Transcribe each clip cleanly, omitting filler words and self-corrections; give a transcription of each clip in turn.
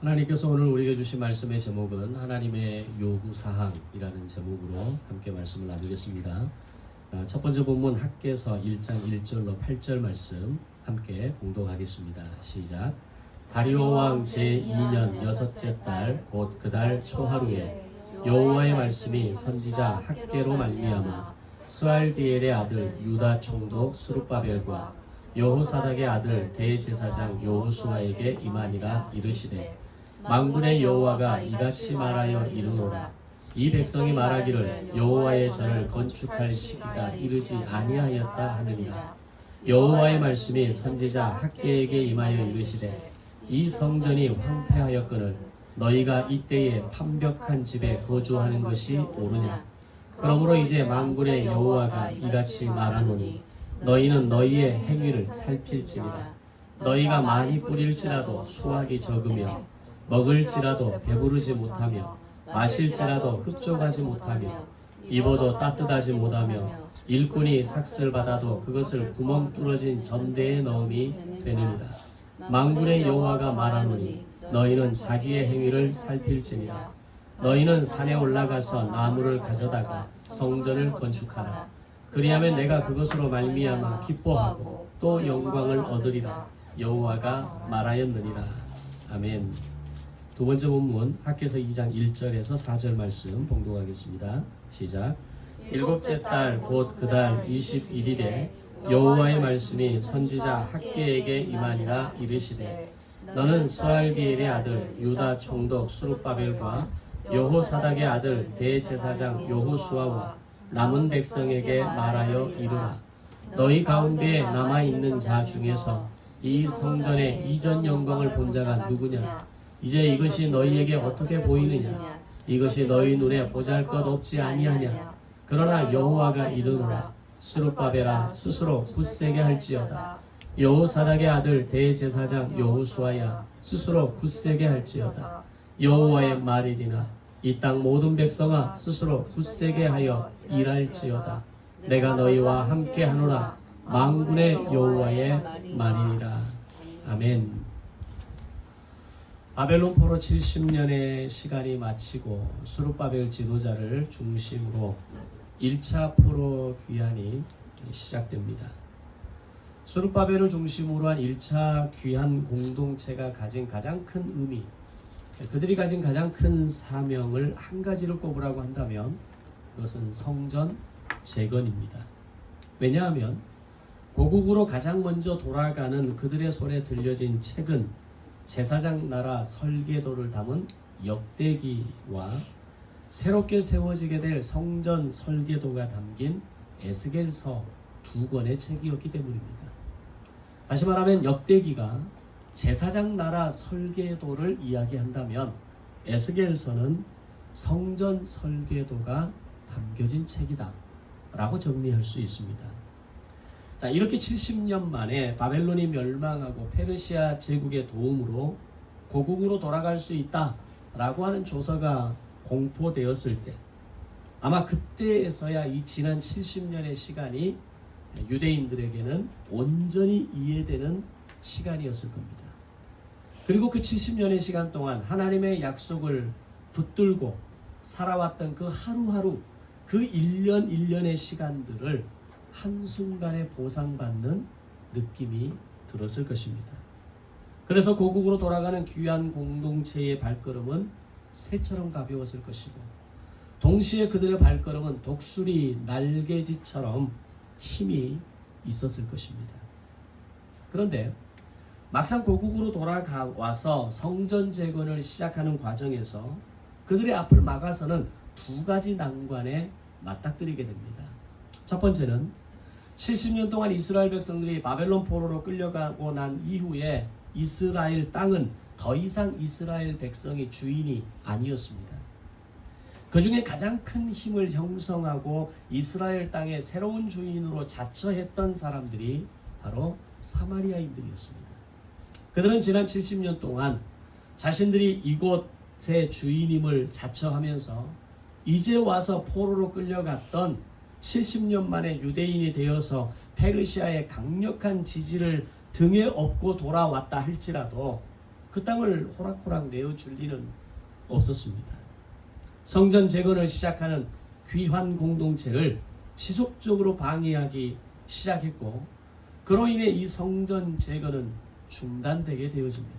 하나님께서 오늘 우리에게 주신 말씀의 제목은 하나님의 요구사항이라는 제목으로 함께 말씀을 나누겠습니다. 첫 번째 본문 학개서 1장 1절로 8절 말씀 함께 봉독하겠습니다. 시작. 다리오 왕 제2년 여섯째 달 곧 그 달 초하루에 여호와의 말씀이 선지자 학개로 말미암아 스알디엘의 아들 유다 총독 수룹바벨과 여호사닥의 아들 대제사장 여호수아에게 임하니라. 이르시되 만군의 여호와가 이같이 말하여 이르노라. 이 백성이 말하기를 여호와의 전을 건축할 시기가 이르지 아니하였다 하느니라. 여호와의 말씀이 선지자 학개에게 임하여 이르시되 이 성전이 황폐하였거늘 너희가 이때에 판벽한 집에 거주하는 것이 옳으냐. 그러므로 이제 만군의 여호와가 이같이 말하노니 너희는 너희의 행위를 살필지니라. 너희가 많이 뿌릴지라도 수확이 적으며 먹을지라도 배부르지 못하며 마실지라도 흡족하지 못하며 입어도 따뜻하지 못하며 일꾼이 삭슬 받아도 그것을 구멍 뚫어진 전대에 넣음이 되느니라. 만군의 여호와가 말하노니 너희는 자기의 행위를 살필지니라. 너희는 산에 올라가서 나무를 가져다가 성전을 건축하라. 그리하면 내가 그것으로 말미암아 기뻐하고 또 영광을 얻으리라. 여호와가 말하였느니라. 아멘. 두 번째 본문 학개서 2장 1절에서 4절 말씀 봉독하겠습니다. 시작. 일곱째 달 곧 그 달 21일에 여호와의 말씀이 선지자 학개에게 임하니라. 이르시되 너는 스알디엘의 아들 유다 총독 수룹바벨과 여호사닥의 아들 대제사장 여호수아와 남은 백성에게 말하여 이르라. 너희 가운데에 남아있는 자 중에서 이 성전의 이전 영광을 본 자가 누구냐. 이제 이것이 너희에게 어떻게 보이느냐. 이것이 너희 눈에 보잘것없지 아니하냐. 그러나 여호와가 이르노라. 수룹바벨아 스스로 굳세게 할지어다. 여호사닥의 아들 대제사장 여호수아야 스스로 굳세게 할지어다. 여호와의 말이니라. 이 땅 모든 백성아 스스로 굳세게 하여 일할지어다. 내가 너희와 함께 하노라. 만군의 여호와의 말이니라. 아멘. 바벨론 포로 70년의 시간이 마치고 수룹바벨 지도자를 중심으로 1차 포로 귀환이 시작됩니다. 수룹바벨을 중심으로 한 1차 귀환 공동체가 가진 가장 큰 의미, 그들이 가진 가장 큰 사명을 한 가지를 꼽으라고 한다면 그것은 성전 재건입니다. 왜냐하면 고국으로 가장 먼저 돌아가는 그들의 손에 들려진 책은 제사장 나라 설계도를 담은 역대기와 새롭게 세워지게 될 성전 설계도가 담긴 에스겔서 두 권의 책이었기 때문입니다. 다시 말하면 역대기가 제사장 나라 설계도를 이야기한다면 에스겔서는 성전 설계도가 담겨진 책이다 라고 정리할 수 있습니다. 자, 이렇게 70년 만에 바벨론이 멸망하고 페르시아 제국의 도움으로 고국으로 돌아갈 수 있다라고 하는 조서가 공포되었을 때 아마 그때에서야 이 지난 70년의 시간이 유대인들에게는 온전히 이해되는 시간이었을 겁니다. 그리고 그 70년의 시간 동안 하나님의 약속을 붙들고 살아왔던 그 하루하루 그 1년 1년의 시간들을 한순간에 보상받는 느낌이 들었을 것입니다. 그래서 고국으로 돌아가는 귀한 공동체의 발걸음은 새처럼 가벼웠을 것이고 동시에 그들의 발걸음은 독수리 날개짓처럼 힘이 있었을 것입니다. 그런데 막상 고국으로 돌아와서 성전 재건을 시작하는 과정에서 그들의 앞을 막아서는 두 가지 난관에 맞닥뜨리게 됩니다. 첫 번째는 70년 동안 이스라엘 백성들이 바벨론 포로로 끌려가고 난 이후에 이스라엘 땅은 더 이상 이스라엘 백성의 주인이 아니었습니다. 그 중에 가장 큰 힘을 형성하고 이스라엘 땅의 새로운 주인으로 자처했던 사람들이 바로 사마리아인들이었습니다. 그들은 지난 70년 동안 자신들이 이곳의 주인임을 자처하면서 이제 와서 포로로 끌려갔던 70년 만에 유대인이 되어서 페르시아의 강력한 지지를 등에 업고 돌아왔다 할지라도 그 땅을 호락호락 내어줄 리는 없었습니다. 성전 재건을 시작하는 귀환 공동체를 지속적으로 방해하기 시작했고, 그로 인해 이 성전 재건은 중단되게 되어집니다.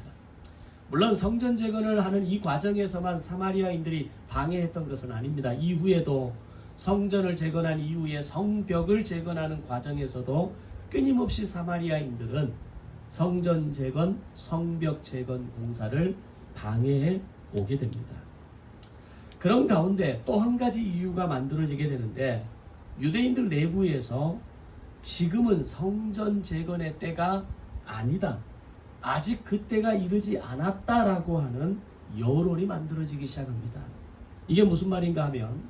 물론 성전 재건을 하는 이 과정에서만 사마리아인들이 방해했던 것은 아닙니다. 이후에도 성전을 재건한 이후에 성벽을 재건하는 과정에서도 끊임없이 사마리아인들은 성전 재건, 성벽 재건 공사를 방해해 오게 됩니다. 그런 가운데 또 한 가지 이유가 만들어지게 되는데, 유대인들 내부에서 지금은 성전 재건의 때가 아니다, 아직 그때가 이르지 않았다라고 하는 여론이 만들어지기 시작합니다. 이게 무슨 말인가 하면,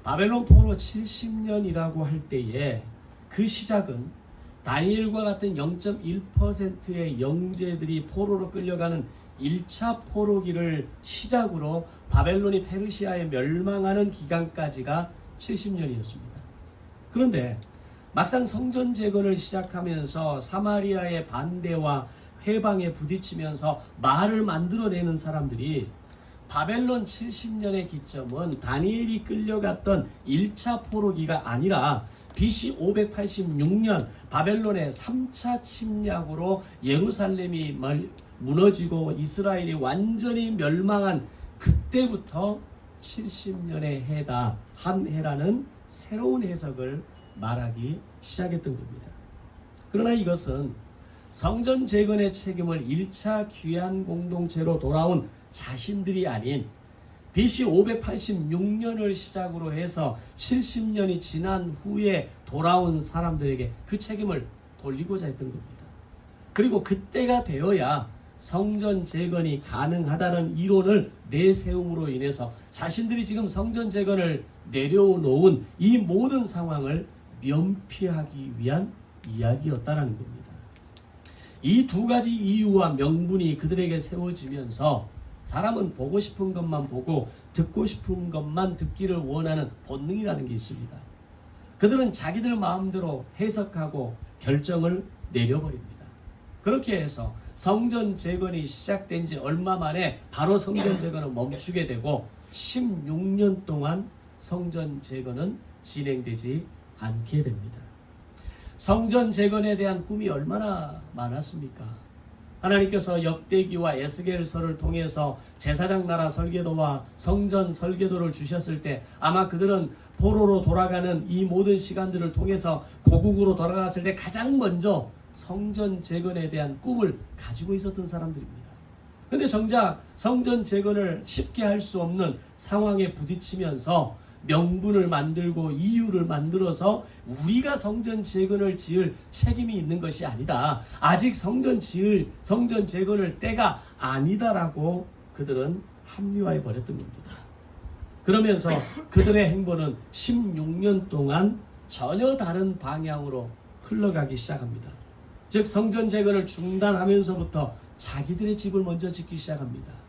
바벨론 포로 70년이라고 할 때에 그 시작은 다니엘과 같은 0.1%의 영재들이 포로로 끌려가는 1차 포로기를 시작으로 바벨론이 페르시아에 멸망하는 기간까지가 70년이었습니다. 그런데 막상 성전 재건을 시작하면서 사마리아의 반대와 회방에 부딪히면서 말을 만들어내는 사람들이 바벨론 70년의 기점은 다니엘이 끌려갔던 1차 포로기가 아니라 BC 586년 바벨론의 3차 침략으로 예루살렘이 무너지고 이스라엘이 완전히 멸망한 그때부터 70년의 해다, 한 해라는 새로운 해석을 말하기 시작했던 겁니다. 그러나 이것은 성전 재건의 책임을 1차 귀환 공동체로 돌아온 자신들이 아닌 BC 586년을 시작으로 해서 70년이 지난 후에 돌아온 사람들에게 그 책임을 돌리고자 했던 겁니다. 그리고 그때가 되어야 성전 재건이 가능하다는 이론을 내세움으로 인해서 자신들이 지금 성전 재건을 내려놓은 이 모든 상황을 면피하기 위한 이야기였다라는 겁니다. 이 두 가지 이유와 명분이 그들에게 세워지면서 사람은 보고 싶은 것만 보고 듣고 싶은 것만 듣기를 원하는 본능이라는 게 있습니다. 그들은 자기들 마음대로 해석하고 결정을 내려버립니다. 그렇게 해서 성전 재건이 시작된 지 얼마 만에 바로 성전 재건은 멈추게 되고 16년 동안 성전 재건은 진행되지 않게 됩니다. 성전 재건에 대한 꿈이 얼마나 많았습니까? 하나님께서 역대기와 에스겔서를 통해서 제사장 나라 설계도와 성전 설계도를 주셨을 때 아마 그들은 포로로 돌아가는 이 모든 시간들을 통해서 고국으로 돌아갔을 때 가장 먼저 성전 재건에 대한 꿈을 가지고 있었던 사람들입니다. 그런데 정작 성전 재건을 쉽게 할 수 없는 상황에 부딪히면서 명분을 만들고 이유를 만들어서 우리가 성전 재건을 지을 책임이 있는 것이 아니다, 아직 성전 재건을 때가 아니다라고 그들은 합리화해 버렸던 겁니다. 그러면서 그들의 행보는 16년 동안 전혀 다른 방향으로 흘러가기 시작합니다. 즉 성전 재건을 중단하면서부터 자기들의 집을 먼저 짓기 시작합니다.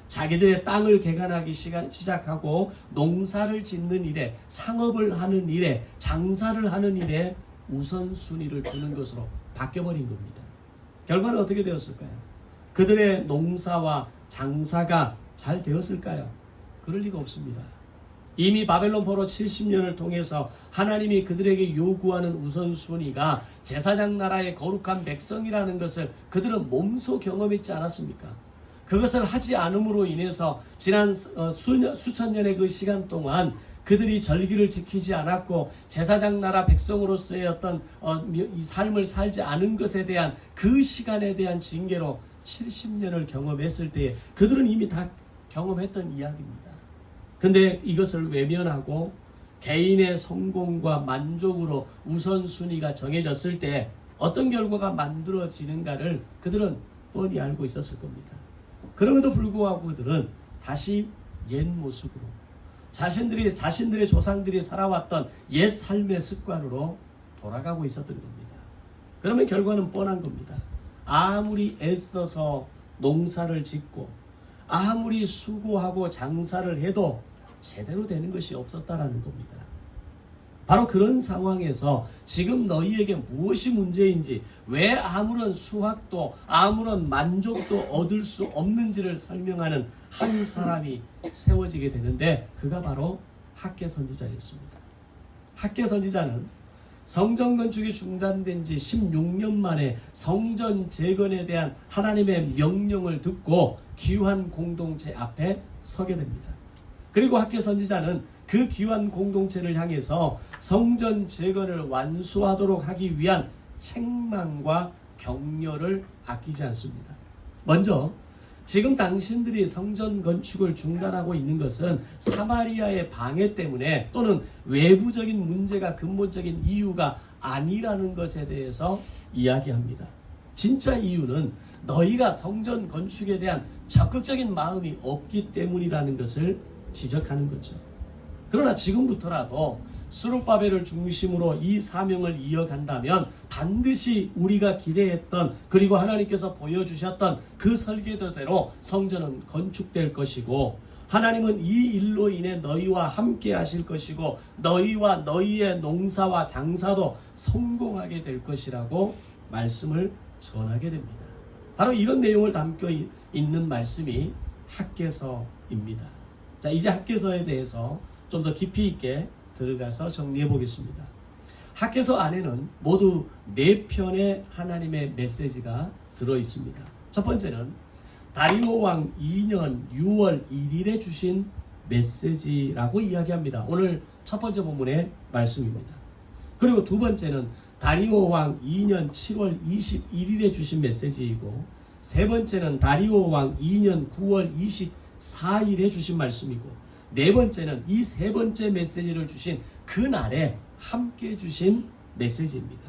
자기들의 땅을 개간하기 시작하고 농사를 짓는 일에, 상업을 하는 일에, 장사를 하는 일에 우선순위를 두는 것으로 바뀌어버린 겁니다. 결과는 어떻게 되었을까요? 그들의 농사와 장사가 잘 되었을까요? 그럴 리가 없습니다. 이미 바벨론 포로 70년을 통해서 하나님이 그들에게 요구하는 우선순위가 제사장 나라의 거룩한 백성이라는 것을 그들은 몸소 경험했지 않았습니까? 그것을 하지 않음으로 인해서 지난 수천 년의 그 시간 동안 그들이 절기를 지키지 않았고 제사장 나라 백성으로서의 어떤 이 삶을 살지 않은 것에 대한 그 시간에 대한 징계로 70년을 경험했을 때 그들은 이미 다 경험했던 이야기입니다. 근데 이것을 외면하고 개인의 성공과 만족으로 우선순위가 정해졌을 때 어떤 결과가 만들어지는가를 그들은 뻔히 알고 있었을 겁니다. 그럼에도 불구하고 그들은 다시 옛 모습으로 자신들의 조상들이 살아왔던 옛 삶의 습관으로 돌아가고 있었던 겁니다. 그러면 결과는 뻔한 겁니다. 아무리 애써서 농사를 짓고 아무리 수고하고 장사를 해도 제대로 되는 것이 없었다라는 겁니다. 바로 그런 상황에서 지금 너희에게 무엇이 문제인지, 왜 아무런 수확도 아무런 만족도 얻을 수 없는지를 설명하는 한 사람이 세워지게 되는데, 그가 바로 학개 선지자였습니다. 학개 선지자는 성전 건축이 중단된 지 16년 만에 성전 재건에 대한 하나님의 명령을 듣고 귀환 공동체 앞에 서게 됩니다. 그리고 학개 선지자는 그 귀환 공동체를 향해서 성전 재건을 완수하도록 하기 위한 책망과 격려를 아끼지 않습니다. 먼저 지금 당신들이 성전 건축을 중단하고 있는 것은 사마리아의 방해 때문에 또는 외부적인 문제가 근본적인 이유가 아니라는 것에 대해서 이야기합니다. 진짜 이유는 너희가 성전 건축에 대한 적극적인 마음이 없기 때문이라는 것을 지적하는 거죠. 그러나 지금부터라도 스룹바벨을 중심으로 이 사명을 이어간다면 반드시 우리가 기대했던, 그리고 하나님께서 보여주셨던 그 설계도대로 성전은 건축될 것이고, 하나님은 이 일로 인해 너희와 함께 하실 것이고, 너희와 너희의 농사와 장사도 성공하게 될 것이라고 말씀을 전하게 됩니다. 바로 이런 내용을 담겨 있는 말씀이 학개서입니다. 자, 이제 학개서에 대해서 좀 더 깊이 있게 들어가서 정리해 보겠습니다. 학개서 안에는 모두 4편의 하나님의 메시지가 들어 있습니다. 첫 번째는 다리오 왕 2년 6월 1일에 주신 메시지라고 이야기합니다. 오늘 첫 번째 본문의 말씀입니다. 그리고 두 번째는 다리오 왕 2년 7월 21일에 주신 메시지이고, 세 번째는 다리오 왕 2년 9월 24일에 주신 말씀이고, 네 번째는 이 세 번째 메시지를 주신 그날에 함께 주신 메시지입니다.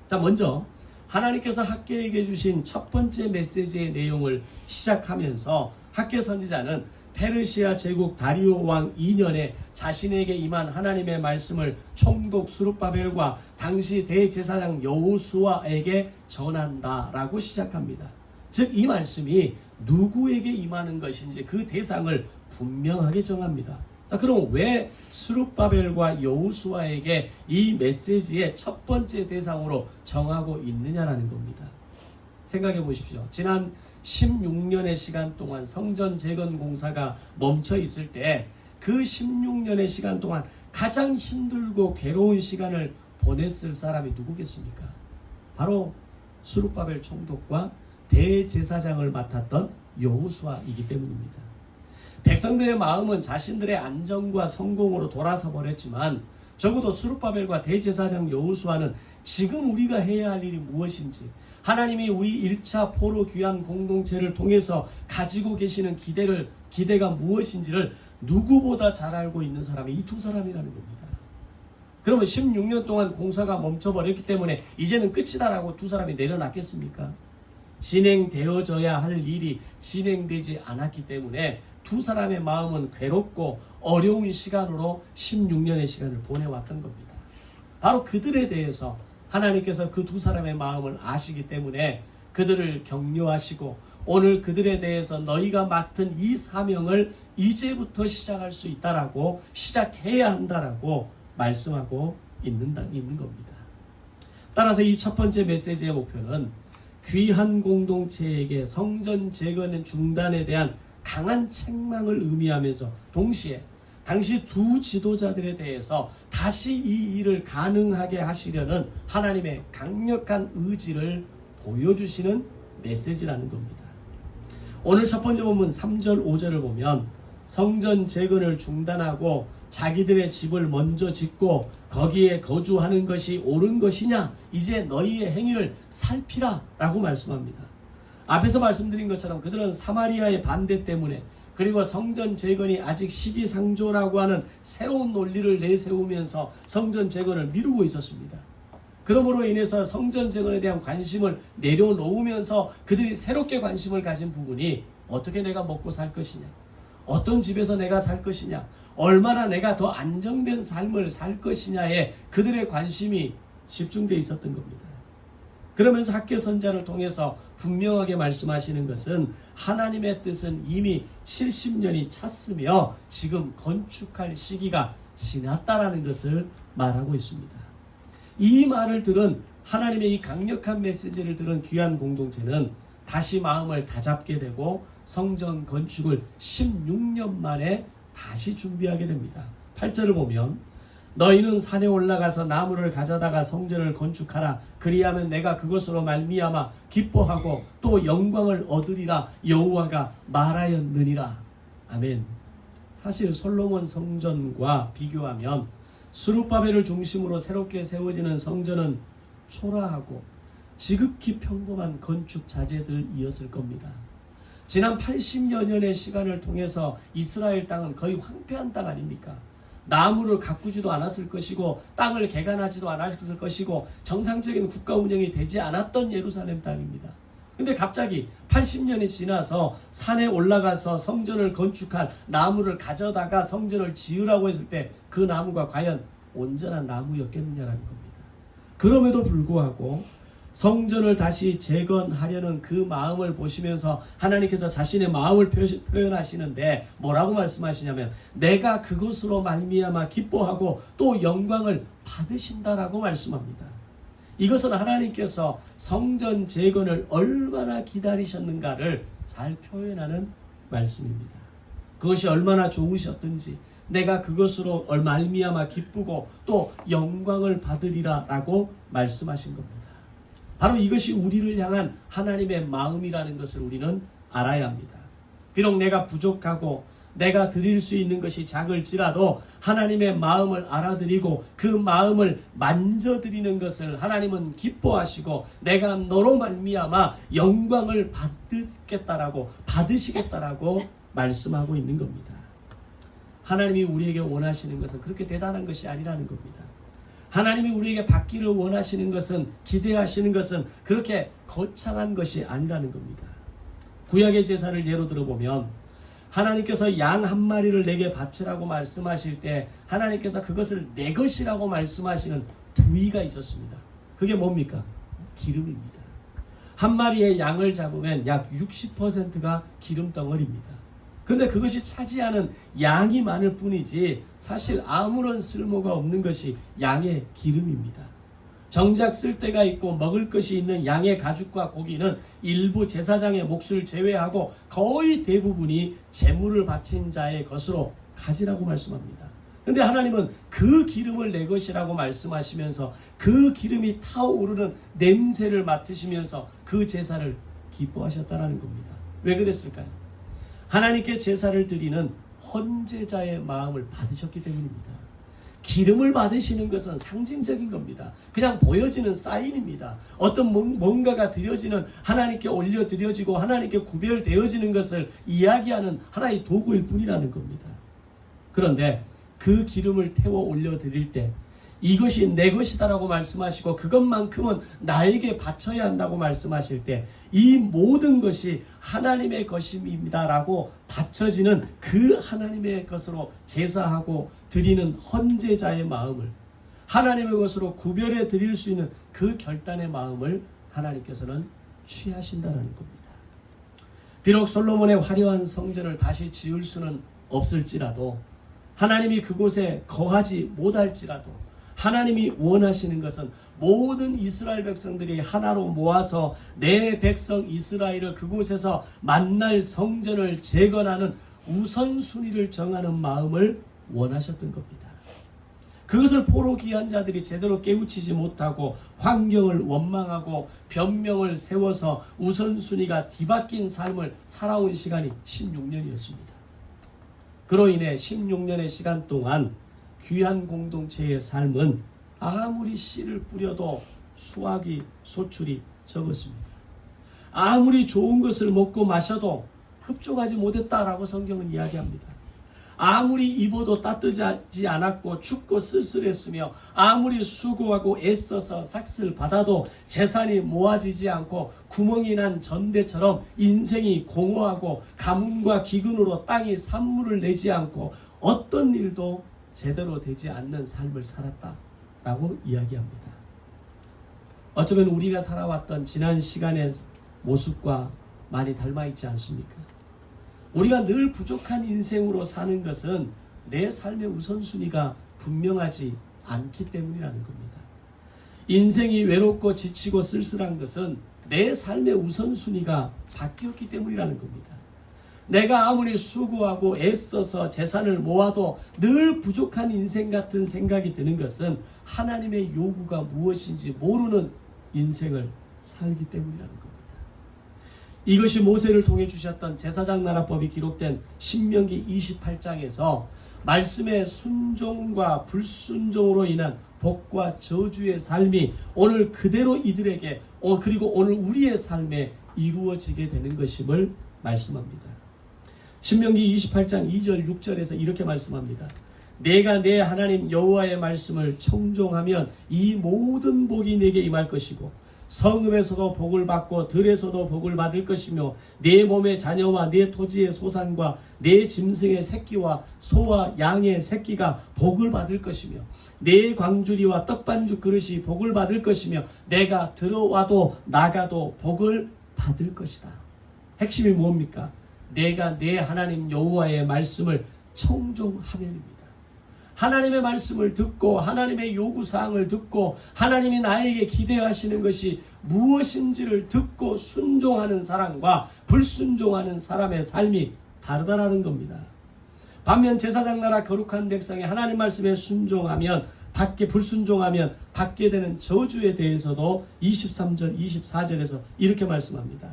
자, 먼저 하나님께서 학개에게 주신 첫 번째 메시지의 내용을 시작하면서 학개 선지자는 페르시아 제국 다리오 왕 2년에 자신에게 임한 하나님의 말씀을 총독 스룹바벨과 당시 대제사장 여호수아에게 전한다라고 시작합니다. 즉, 이 말씀이 누구에게 임하는 것인지 그 대상을 분명하게 정합니다. 자, 그럼 왜 스룹바벨과 여호수아에게 이 메시지의 첫 번째 대상으로 정하고 있느냐라는 겁니다. 생각해 보십시오. 지난 16년의 시간 동안 성전 재건 공사가 멈춰 있을 때, 그 16년의 시간 동안 가장 힘들고 괴로운 시간을 보냈을 사람이 누구겠습니까? 바로 스룹바벨 총독과 대제사장을 맡았던 여호수아이기 때문입니다. 백성들의 마음은 자신들의 안정과 성공으로 돌아서 버렸지만, 적어도 스룹바벨과 대제사장 여호수아는 지금 우리가 해야 할 일이 무엇인지, 하나님이 우리 1차 포로 귀환 공동체를 통해서 가지고 계시는 기대가 무엇인지를 누구보다 잘 알고 있는 사람이 이 두 사람이라는 겁니다. 그러면 16년 동안 공사가 멈춰버렸기 때문에 이제는 끝이다라고 두 사람이 내려놨겠습니까? 진행되어져야 할 일이 진행되지 않았기 때문에 두 사람의 마음은 괴롭고 어려운 시간으로 16년의 시간을 보내왔던 겁니다. 바로 그들에 대해서 하나님께서 그 두 사람의 마음을 아시기 때문에 그들을 격려하시고, 오늘 그들에 대해서 너희가 맡은 이 사명을 이제부터 시작할 수 있다라고, 시작해야 한다라고 말씀하고 있는 겁니다. 따라서 이 첫 번째 메시지의 목표는 귀한 공동체에게 성전 재건 중단에 대한 강한 책망을 의미하면서 동시에 당시 두 지도자들에 대해서 다시 이 일을 가능하게 하시려는 하나님의 강력한 의지를 보여주시는 메시지라는 겁니다. 오늘 첫 번째 본문 3절 5절을 보면, 성전 재건을 중단하고 자기들의 집을 먼저 짓고 거기에 거주하는 것이 옳은 것이냐, 이제 너희의 행위를 살피라 라고 말씀합니다. 앞에서 말씀드린 것처럼 그들은 사마리아의 반대 때문에, 그리고 성전 재건이 아직 시기상조라고 하는 새로운 논리를 내세우면서 성전 재건을 미루고 있었습니다. 그러므로 인해서 성전 재건에 대한 관심을 내려놓으면서 그들이 새롭게 관심을 가진 부분이, 어떻게 내가 먹고 살 것이냐, 어떤 집에서 내가 살 것이냐, 얼마나 내가 더 안정된 삶을 살 것이냐에 그들의 관심이 집중되어 있었던 겁니다. 그러면서 학개 선지자를 통해서 분명하게 말씀하시는 것은, 하나님의 뜻은 이미 70년이 찼으며 지금 건축할 시기가 지났다라는 것을 말하고 있습니다. 이 말을 들은 하나님의 이 강력한 메시지를 들은 귀한 공동체는 다시 마음을 다잡게 되고 성전 건축을 16년 만에 다시 준비하게 됩니다. 8절을 보면 너희는 산에 올라가서 나무를 가져다가 성전을 건축하라. 그리하면 내가 그것으로 말미암아 기뻐하고 또 영광을 얻으리라. 여호와가 말하였느니라. 아멘. 사실 솔로몬 성전과 비교하면 스룹바벨을 중심으로 새롭게 세워지는 성전은 초라하고 지극히 평범한 건축 자재들이었을 겁니다. 지난 80여 년의 시간을 통해서 이스라엘 땅은 거의 황폐한 땅 아닙니까? 나무를 가꾸지도 않았을 것이고 땅을 개간하지도 않았을 것이고 정상적인 국가 운영이 되지 않았던 예루살렘 땅입니다. 근데 갑자기 80년이 지나서 산에 올라가서 성전을 건축할 나무를 가져다가 성전을 지으라고 했을 때 그 나무가 과연 온전한 나무였겠느냐라는 겁니다. 그럼에도 불구하고 성전을 다시 재건하려는 그 마음을 보시면서 하나님께서 자신의 마음을 표현하시는데 뭐라고 말씀하시냐면 내가 그것으로 말미암아 기뻐하고 또 영광을 받으신다라고 말씀합니다. 이것은 하나님께서 성전 재건을 얼마나 기다리셨는가를 잘 표현하는 말씀입니다. 그것이 얼마나 좋으셨든지 내가 그것으로 말미암아 기쁘고 또 영광을 받으리라 라고 말씀하신 겁니다. 바로 이것이 우리를 향한 하나님의 마음이라는 것을 우리는 알아야 합니다. 비록 내가 부족하고 내가 드릴 수 있는 것이 작을지라도 하나님의 마음을 알아드리고 그 마음을 만져드리는 것을 하나님은 기뻐하시고 내가 너로 말미암아 영광을 받으시겠다라고 말씀하고 있는 겁니다. 하나님이 우리에게 원하시는 것은 그렇게 대단한 것이 아니라는 겁니다. 하나님이 우리에게 받기를 원하시는 것은, 기대하시는 것은 그렇게 거창한 것이 아니라는 겁니다. 구약의 제사를 예로 들어보면 하나님께서 양 한 마리를 내게 바치라고 말씀하실 때 하나님께서 그것을 내 것이라고 말씀하시는 부위가 있었습니다. 그게 뭡니까? 기름입니다. 한 마리의 양을 잡으면 약 60%가 기름 덩어리입니다. 그런데 그것이 차지하는 양이 많을 뿐이지 사실 아무런 쓸모가 없는 것이 양의 기름입니다. 정작 쓸 데가 있고 먹을 것이 있는 양의 가죽과 고기는 일부 제사장의 몫을 제외하고 거의 대부분이 제물을 바친 자의 것으로 가지라고 말씀합니다. 그런데 하나님은 그 기름을 내 것이라고 말씀하시면서 그 기름이 타오르는 냄새를 맡으시면서 그 제사를 기뻐하셨다는 겁니다. 왜 그랬을까요? 하나님께 제사를 드리는 헌제자의 마음을 받으셨기 때문입니다. 기름을 받으시는 것은 상징적인 겁니다. 그냥 보여지는 사인입니다. 어떤 뭔가가 드려지는, 하나님께 올려드려지고 하나님께 구별되어지는 것을 이야기하는 하나의 도구일 뿐이라는 겁니다. 그런데 그 기름을 태워 올려드릴 때 이것이 내 것이다라고 말씀하시고 그것만큼은 나에게 바쳐야 한다고 말씀하실 때 이 모든 것이 하나님의 것입니다라고 바쳐지는 그 하나님의 것으로 제사하고 드리는 헌제자의 마음을, 하나님의 것으로 구별해 드릴 수 있는 그 결단의 마음을 하나님께서는 취하신다는 겁니다. 비록 솔로몬의 화려한 성전을 다시 지을 수는 없을지라도, 하나님이 그곳에 거하지 못할지라도 하나님이 원하시는 것은 모든 이스라엘 백성들이 하나로 모아서 내 백성 이스라엘을 그곳에서 만날 성전을 재건하는 우선순위를 정하는 마음을 원하셨던 겁니다. 그것을 포로 귀한 자들이 제대로 깨우치지 못하고 환경을 원망하고 변명을 세워서 우선순위가 뒤바뀐 삶을 살아온 시간이 16년이었습니다. 그로 인해 16년의 시간 동안 귀한 공동체의 삶은 아무리 씨를 뿌려도 수확이, 소출이 적었습니다. 아무리 좋은 것을 먹고 마셔도 흡족하지 못했다라고 성경은 이야기합니다. 아무리 입어도 따뜻하지 않았고 춥고 쓸쓸했으며 아무리 수고하고 애써서 삭슬 받아도 재산이 모아지지 않고 구멍이 난 전대처럼 인생이 공허하고 가뭄과 기근으로 땅이 산물을 내지 않고 어떤 일도 제대로 되지 않는 삶을 살았다라고 이야기합니다. 어쩌면 우리가 살아왔던 지난 시간의 모습과 많이 닮아 있지 않습니까? 우리가 늘 부족한 인생으로 사는 것은 내 삶의 우선순위가 분명하지 않기 때문이라는 겁니다. 인생이 외롭고 지치고 쓸쓸한 것은 내 삶의 우선순위가 바뀌었기 때문이라는 겁니다. 내가 아무리 수고하고 애써서 재산을 모아도 늘 부족한 인생 같은 생각이 드는 것은 하나님의 요구가 무엇인지 모르는 인생을 살기 때문이라는 겁니다. 이것이 모세를 통해 주셨던 제사장 나라법이 기록된 신명기 28장에서 말씀의 순종과 불순종으로 인한 복과 저주의 삶이 오늘 그대로 이들에게 그리고 오늘 우리의 삶에 이루어지게 되는 것임을 말씀합니다. 신명기 28장 2절 6절에서 이렇게 말씀합니다. 내가 내 하나님 여호와의 말씀을 청종하면 이 모든 복이 내게 임할 것이고 성읍에서도 복을 받고 들에서도 복을 받을 것이며 내 몸의 자녀와 내 토지의 소산과 내 짐승의 새끼와 소와 양의 새끼가 복을 받을 것이며 내 광주리와 떡반죽 그릇이 복을 받을 것이며 내가 들어와도 나가도 복을 받을 것이다. 핵심이 뭡니까? 내가 내 하나님 여호와의 말씀을 청종하면입니다. 하나님의 말씀을 듣고 하나님의 요구사항을 듣고 하나님이 나에게 기대하시는 것이 무엇인지를 듣고 순종하는 사람과 불순종하는 사람의 삶이 다르다라는 겁니다. 반면 제사장 나라 거룩한 백성이 하나님 말씀에 순종하면 불순종하면 받게 되는 저주에 대해서도 23절 24절에서 이렇게 말씀합니다.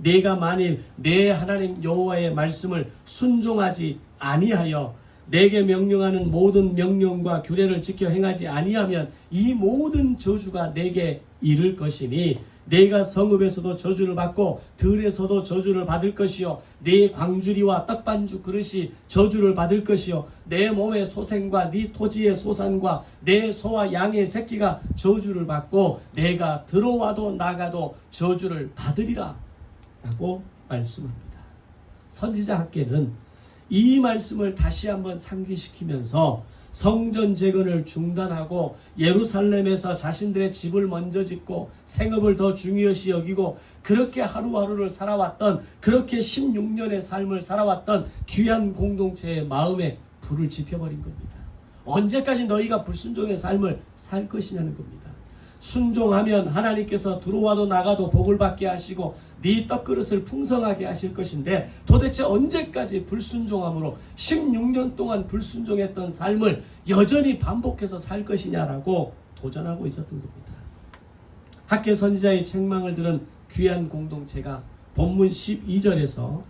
내가 만일 내 하나님 여호와의 말씀을 순종하지 아니하여 내게 명령하는 모든 명령과 규례를 지켜 행하지 아니하면 이 모든 저주가 내게 이를 것이니 내가 성읍에서도 저주를 받고 들에서도 저주를 받을 것이요 내 광주리와 떡반죽 그릇이 저주를 받을 것이요 내 몸의 소생과 네 토지의 소산과 내 소와 양의 새끼가 저주를 받고 내가 들어와도 나가도 저주를 받으리라 라고 말씀합니다. 선지자 학개는 이 말씀을 다시 한번 상기시키면서 성전 재건을 중단하고 예루살렘에서 자신들의 집을 먼저 짓고 생업을 더 중요시 여기고 그렇게 하루하루를 살아왔던 그렇게 16년의 삶을 살아왔던 귀한 공동체의 마음에 불을 지펴버린 겁니다. 언제까지 너희가 불순종의 삶을 살 것이냐는 겁니다. 순종하면 하나님께서 들어와도 나가도 복을 받게 하시고 네 떡그릇을 풍성하게 하실 것인데 도대체 언제까지 불순종함으로 16년 동안 불순종했던 삶을 여전히 반복해서 살 것이냐라고 도전하고 있었던 겁니다. 학개 선지자의 책망을 들은 귀한 공동체가 본문 12절에서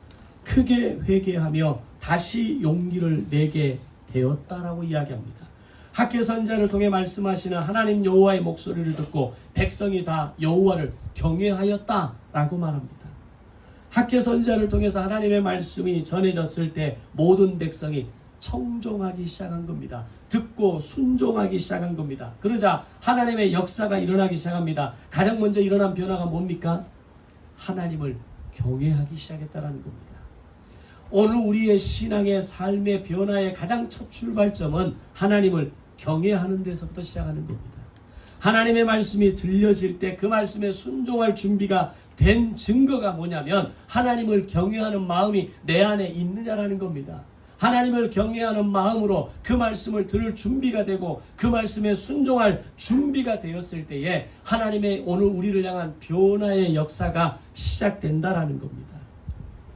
크게 회개하며 다시 용기를 내게 되었다라고 이야기합니다. 학개 선지자를 통해 말씀하시는 하나님 여호와의 목소리를 듣고 백성이 다 여호와를 경외하였다라고 말합니다. 학개 선지자를 통해서 하나님의 말씀이 전해졌을 때 모든 백성이 청종하기 시작한 겁니다. 듣고 순종하기 시작한 겁니다. 그러자 하나님의 역사가 일어나기 시작합니다. 가장 먼저 일어난 변화가 뭡니까? 하나님을 경외하기 시작했다는 겁니다. 오늘 우리의 신앙의 삶의 변화의 가장 첫 출발점은 하나님을 경외하는 데서부터 시작하는 겁니다. 하나님의 말씀이 들려질 때 그 말씀에 순종할 준비가 된 증거가 뭐냐면 하나님을 경외하는 마음이 내 안에 있느냐라는 겁니다. 하나님을 경외하는 마음으로 그 말씀을 들을 준비가 되고 그 말씀에 순종할 준비가 되었을 때에 하나님의 오늘 우리를 향한 변화의 역사가 시작된다라는 겁니다.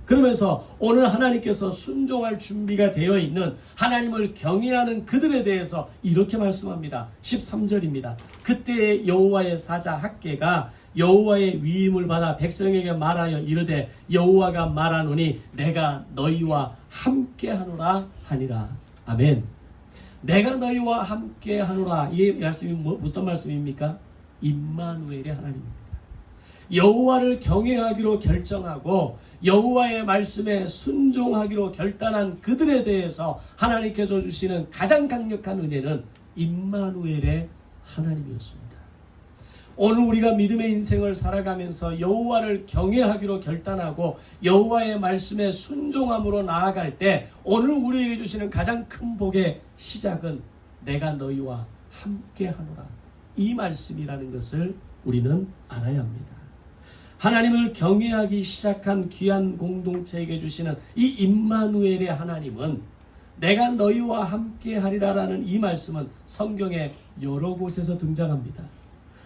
그러면서 오늘 하나님께서 순종할 준비가 되어 있는 하나님을 경외하는 그들에 대해서 이렇게 말씀합니다. 13절입니다. 그때 여호와의 사자 학개가 여호와의 위임을 받아 백성에게 말하여 이르되 여호와가 말하노니 내가 너희와 함께하노라 하니라. 아멘. 내가 너희와 함께하노라. 이 말씀이 무슨 말씀입니까? 임마누엘의 하나님입니다. 여호와를 경외하기로 결정하고 여호와의 말씀에 순종하기로 결단한 그들에 대해서 하나님께서 주시는 가장 강력한 은혜는 임마누엘의 하나님이었습니다. 오늘 우리가 믿음의 인생을 살아가면서 여호와를 경외하기로 결단하고 여호와의 말씀에 순종함으로 나아갈 때 오늘 우리에게 주시는 가장 큰 복의 시작은 내가 너희와 함께하노라. 이 말씀이라는 것을 우리는 알아야 합니다. 하나님을 경외하기 시작한 귀한 공동체에게 주시는 이 임마누엘의 하나님은 내가 너희와 함께 하리라라는 이 말씀은 성경의 여러 곳에서 등장합니다.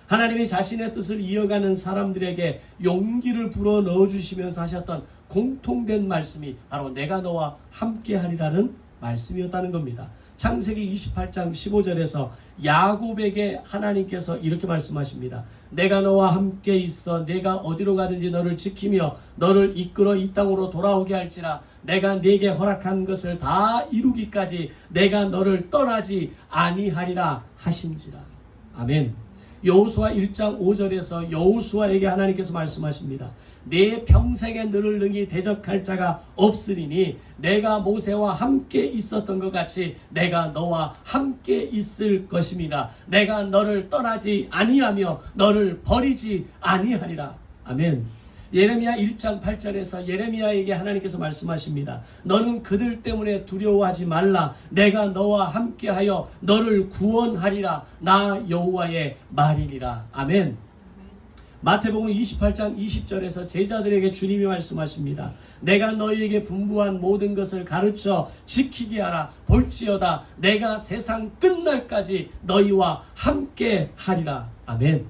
하나님이 자신의 뜻을 이어가는 사람들에게 용기를 불어 넣어주시면서 하셨던 공통된 말씀이 바로 내가 너와 함께 하리라는 말씀이었다는 겁니다. 창세기 28장 15절에서 야곱에게 하나님께서 이렇게 말씀하십니다. 내가 너와 함께 있어 내가 어디로 가든지 너를 지키며 너를 이끌어 이 땅으로 돌아오게 할지라 내가 네게 허락한 것을 다 이루기까지 내가 너를 떠나지 아니하리라 하신지라. 아멘. 여호수아 1장 5절에서 여호수아에게 하나님께서 말씀하십니다. 내 평생에 너를 능히 대적할 자가 없으리니 내가 모세와 함께 있었던 것 같이 내가 너와 함께 있을 것임이라. 내가 너를 떠나지 아니하며 너를 버리지 아니하리라. 아멘. 예레미야 1장 8절에서 예레미야에게 하나님께서 말씀하십니다. 너는 그들 때문에 두려워하지 말라. 내가 너와 함께하여 너를 구원하리라. 나 여호와의 말이니라. 아멘. 마태복음 28장 20절에서 제자들에게 주님이 말씀하십니다. 내가 너희에게 분부한 모든 것을 가르쳐 지키게 하라. 볼지어다 내가 세상 끝날까지 너희와 함께 하리라. 아멘.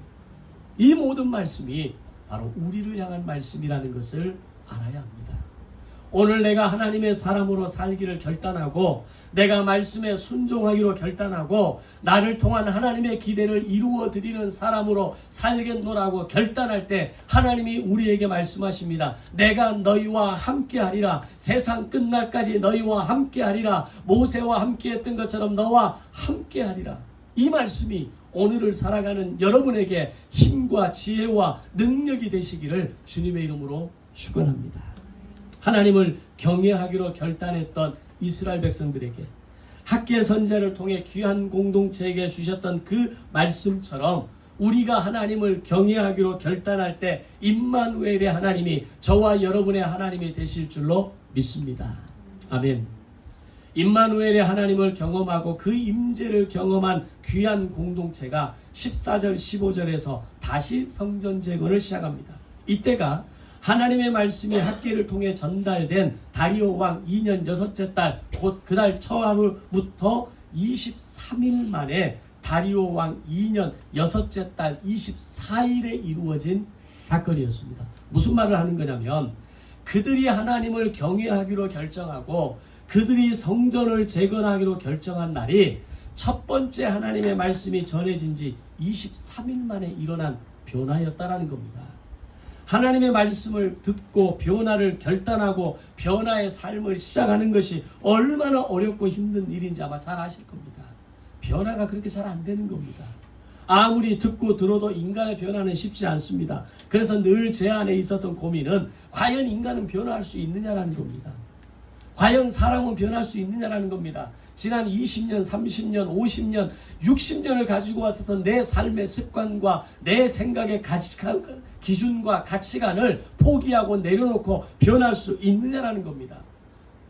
이 모든 말씀이 바로 우리를 향한 말씀이라는 것을 알아야 합니다. 오늘 내가 하나님의 사람으로 살기를 결단하고 내가 말씀에 순종하기로 결단하고 나를 통한 하나님의 기대를 이루어 드리는 사람으로 살겠노라고 결단할 때 하나님이 우리에게 말씀하십니다. 내가 너희와 함께하리라. 세상 끝날까지 너희와 함께하리라. 모세와 함께했던 것처럼 너와 함께하리라. 이 말씀이 오늘을 살아가는 여러분에게 힘과 지혜와 능력이 되시기를 주님의 이름으로 축원합니다. 하나님을 경외하기로 결단했던 이스라엘 백성들에게 학계 선지자를 통해 귀한 공동체에게 주셨던 그 말씀처럼 우리가 하나님을 경외하기로 결단할 때 임마누엘의 하나님이 저와 여러분의 하나님이 되실 줄로 믿습니다. 아멘. 임마누엘의 하나님을 경험하고 그 임재를 경험한 귀한 공동체가 14절 15절에서 다시 성전 재건을 시작합니다. 이때가 하나님의 말씀이 학계를 통해 전달된 다리오 왕 2년 6째 달 곧 그달 처하루부터 23일 만에 다리오 왕 2년 6째 달 24일에 이루어진 사건이었습니다. 무슨 말을 하는 거냐면 그들이 하나님을 경외하기로 결정하고 그들이 성전을 재건하기로 결정한 날이 첫 번째 하나님의 말씀이 전해진 지 23일 만에 일어난 변화였다라는 겁니다. 하나님의 말씀을 듣고 변화를 결단하고 변화의 삶을 시작하는 것이 얼마나 어렵고 힘든 일인지 아마 잘 아실 겁니다. 변화가 그렇게 잘 안 되는 겁니다. 아무리 듣고 들어도 인간의 변화는 쉽지 않습니다. 그래서 늘 제 안에 있었던 고민은 과연 인간은 변화할 수 있느냐라는 겁니다. 과연 사람은 변할 수 있느냐라는 겁니다. 지난 20년, 30년, 50년, 60년을 가지고 왔었던 내 삶의 습관과 내 생각의 기준과 가치관을 포기하고 내려놓고 변할 수 있느냐라는 겁니다.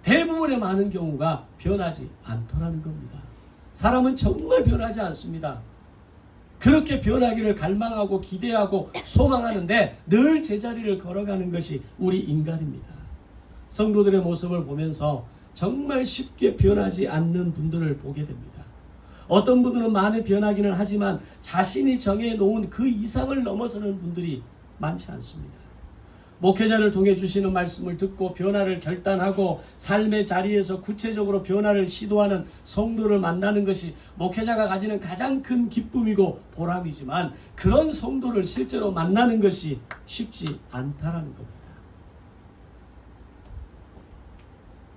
대부분의 많은 경우가 변하지 않더라는 겁니다. 사람은 정말 변하지 않습니다. 그렇게 변하기를 갈망하고 기대하고 소망하는데 늘 제자리를 걸어가는 것이 우리 인간입니다. 성도들의 모습을 보면서 정말 쉽게 변하지 않는 분들을 보게 됩니다. 어떤 분들은 많이 변하기는 하지만 자신이 정해놓은 그 이상을 넘어서는 분들이 많지 않습니다. 목회자를 통해 주시는 말씀을 듣고 변화를 결단하고 삶의 자리에서 구체적으로 변화를 시도하는 성도를 만나는 것이 목회자가 가지는 가장 큰 기쁨이고 보람이지만 그런 성도를 실제로 만나는 것이 쉽지 않다라는 겁니다.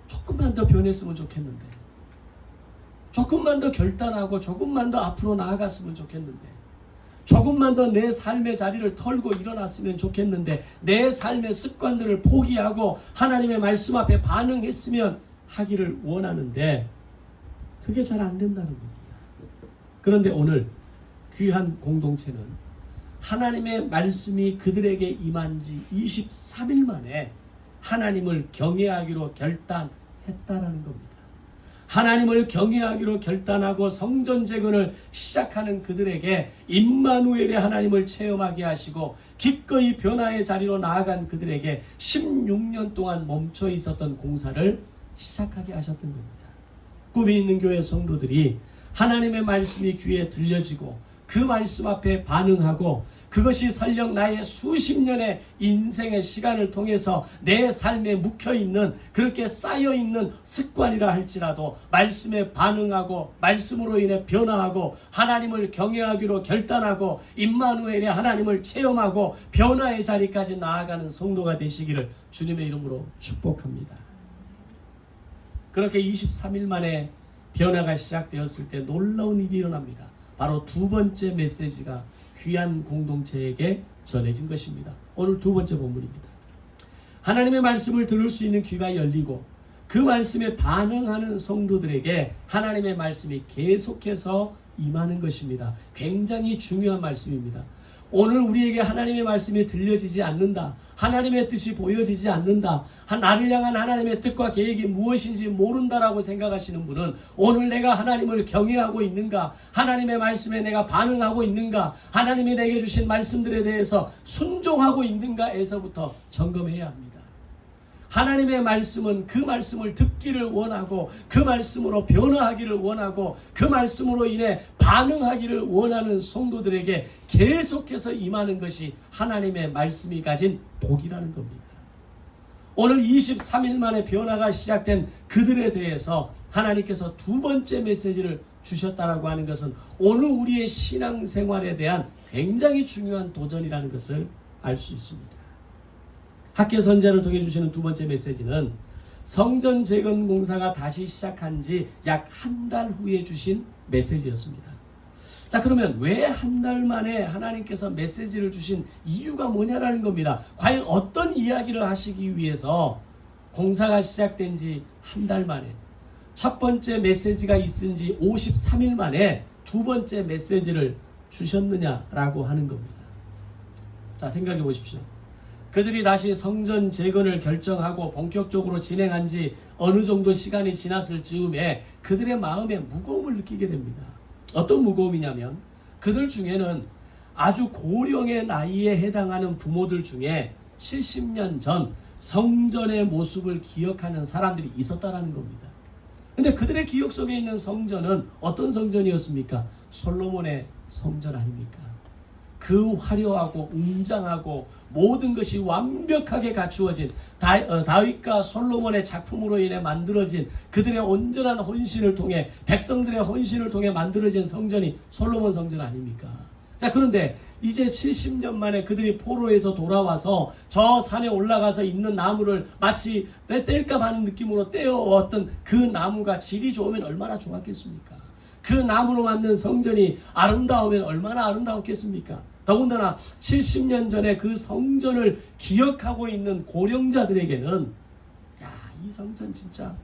조금만 더 변했으면 좋겠는데, 조금만 더 결단하고 조금만 더 앞으로 나아갔으면 좋겠는데, 조금만 더 내 삶의 자리를 털고 일어났으면 좋겠는데, 내 삶의 습관들을 포기하고 하나님의 말씀 앞에 반응했으면 하기를 원하는데 그게 잘 안 된다는 겁니다. 그런데 오늘 귀한 공동체는 하나님의 말씀이 그들에게 임한 지 23일 만에 하나님을 경외하기로 결단했다라는 겁니다. 하나님을 경외하기로 결단하고 성전 재건을 시작하는 그들에게 임마누엘의 하나님을 체험하게 하시고 기꺼이 변화의 자리로 나아간 그들에게 16년 동안 멈춰 있었던 공사를 시작하게 하셨던 겁니다. 꿈이 있는 교회 성도들이 하나님의 말씀이 귀에 들려지고 그 말씀 앞에 반응하고 그것이 설령 나의 수십 년의 인생의 시간을 통해서 내 삶에 묵혀있는 그렇게 쌓여있는 습관이라 할지라도 말씀에 반응하고 말씀으로 인해 변화하고 하나님을 경외하기로 결단하고 임마누엘의 하나님을 체험하고 변화의 자리까지 나아가는 성도가 되시기를 주님의 이름으로 축복합니다. 그렇게 23일 만에 변화가 시작되었을 때 놀라운 일이 일어납니다. 바로 두 번째 메시지가 귀한 공동체에게 전해진 것입니다. 오늘 두 번째 본문입니다. 하나님의 말씀을 들을 수 있는 귀가 열리고 그 말씀에 반응하는 성도들에게 하나님의 말씀이 계속해서 임하는 것입니다. 굉장히 중요한 말씀입니다. 오늘 우리에게 하나님의 말씀이 들려지지 않는다, 하나님의 뜻이 보여지지 않는다, 나를 향한 하나님의 뜻과 계획이 무엇인지 모른다라고 생각하시는 분은 오늘 내가 하나님을 경외하고 있는가, 하나님의 말씀에 내가 반응하고 있는가, 하나님이 내게 주신 말씀들에 대해서 순종하고 있는가에서부터 점검해야 합니다. 하나님의 말씀은 그 말씀을 듣기를 원하고 그 말씀으로 변화하기를 원하고 그 말씀으로 인해 반응하기를 원하는 성도들에게 계속해서 임하는 것이 하나님의 말씀이 가진 복이라는 겁니다. 오늘 23일 만에 변화가 시작된 그들에 대해서 하나님께서 두 번째 메시지를 주셨다라고 하는 것은 오늘 우리의 신앙생활에 대한 굉장히 중요한 도전이라는 것을 알 수 있습니다. 학계 선제를 통해 주시는 두 번째 메시지는 성전 재건 공사가 다시 시작한 지 약 한 달 후에 주신 메시지였습니다. 자, 그러면 왜 한 달 만에 하나님께서 메시지를 주신 이유가 뭐냐라는 겁니다. 과연 어떤 이야기를 하시기 위해서 공사가 시작된 지 한 달 만에 첫 번째 메시지가 있은 지 53일 만에 두 번째 메시지를 주셨느냐라고 하는 겁니다. 자, 생각해 보십시오. 그들이 다시 성전 재건을 결정하고 본격적으로 진행한 지 어느 정도 시간이 지났을 즈음에 그들의 마음에 무거움을 느끼게 됩니다. 어떤 무거움이냐면 그들 중에는 아주 고령의 나이에 해당하는 부모들 중에 70년 전 성전의 모습을 기억하는 사람들이 있었다라는 겁니다. 근데 그들의 기억 속에 있는 성전은 어떤 성전이었습니까? 솔로몬의 성전 아닙니까? 그 화려하고 웅장하고 모든 것이 완벽하게 갖추어진 다윗과 솔로몬의 작품으로 인해 만들어진 그들의 온전한 헌신을 통해 백성들의 헌신을 통해 만들어진 성전이 솔로몬 성전 아닙니까? 자, 그런데 이제 70년 만에 그들이 포로에서 돌아와서 저 산에 올라가서 있는 나무를 마치 뗄까 하는 느낌으로 떼어왔던 그 나무가 질이 좋으면 얼마나 좋았겠습니까? 그 나무로 만든 성전이 아름다우면 얼마나 아름다웠겠습니까? 더군다나 70년 전에 그 성전을 기억하고 있는 고령자들에게는 이 성전 진짜